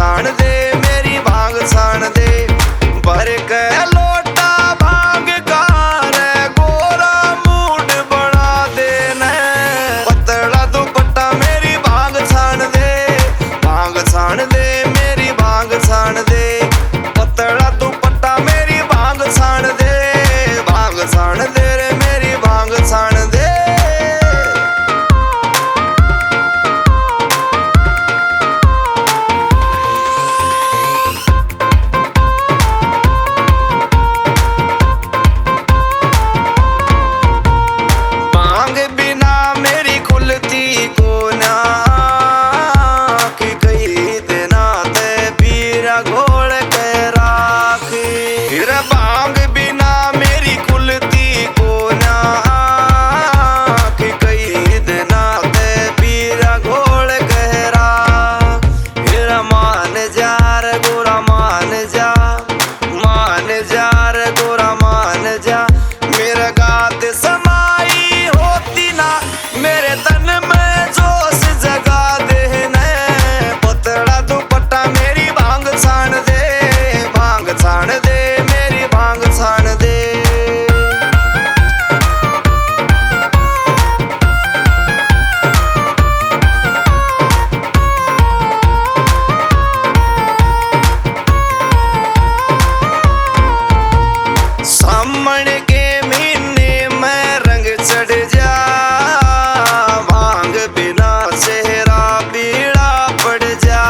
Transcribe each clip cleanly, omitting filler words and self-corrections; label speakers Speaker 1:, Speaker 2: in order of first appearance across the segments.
Speaker 1: छान दे मेरी भांग छान दे। भर के लोटा भांग का रे गोरा मूड बना देना। पतला दुपट्टा मेरी भांग छान दे, भांग छान दे मेरी भांग छान दे। पतला दुपट्टा मेरी भांग छान दे, भांग छान दे रे मेरी भांग छान दे। भांग बिना मेरी खुलती को ना कि कई दिना ते पीरा घोल गहरा। मेरा मान जा रे गोरा मान जा, मान जा रे गोरा मान जा। मेरा गात समाई होती ना मेरे तन में जोश जगा देने। पतला दुपट्टा मेरी भांग छान दे, भांग छान दे भांग छान दे। सामण के महीने में रंग चढ़ जा, भांग बिना चेहरा पीला पड़ जा।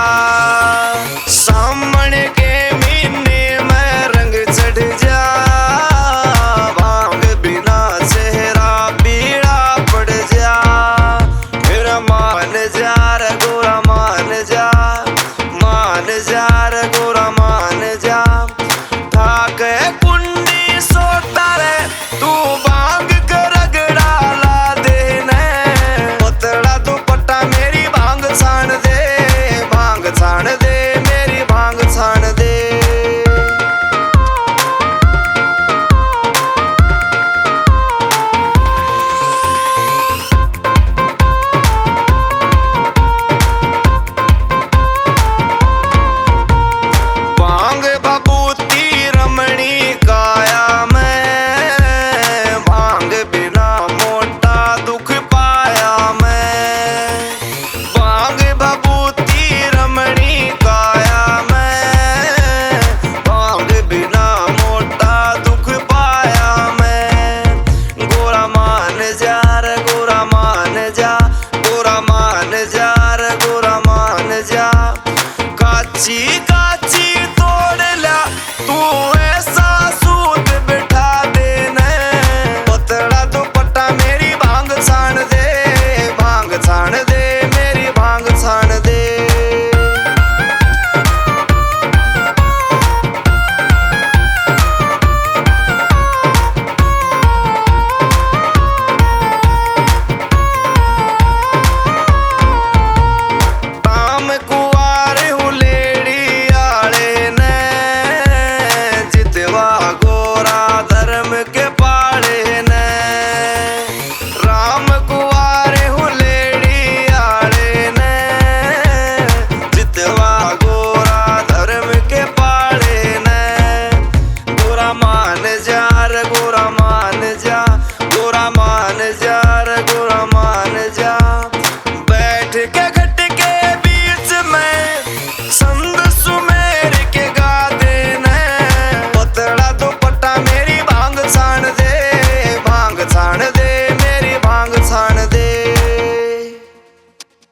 Speaker 1: सामण के महीने में रंग चढ़ जा, भांग बिना चेहरा पीला पड़ जा। मेरा मान जा रे गोरा मान जा, मान जा रे गोरा मान जा। ठाक कुंडी सोता रे तू भांग कर रगड़ा ला देने। पतला दुपट्टा मेरी भांग छान दे, भांग छान दे मेरी भांग छान दे। भांग भभूति रमणी काया मैं, भांग बिना मोटा दुख पाया मैं। भांग भभूति रमणी काया मैं, भांग बिना मोटा दुख पाया मैं। गोरा मान जा रे गोरा मान जा, गोरा मान जा रे गोरा मान जा। काची काची तोड़ ला तू ऐसा सूत बिठा देने। पतला दुपट्टा मेरी भांग छान दे, भांग छान दे मेरी भांग छान दे। राम कुआर हुलेड़ी आले ने, जितवा गोरा धर्म के पाले ने। राम कुआर हुलेड़ी आले ने, जितवा गोरा धर्म के पाले ने। गोरा मान जा रे गोरा मान जा।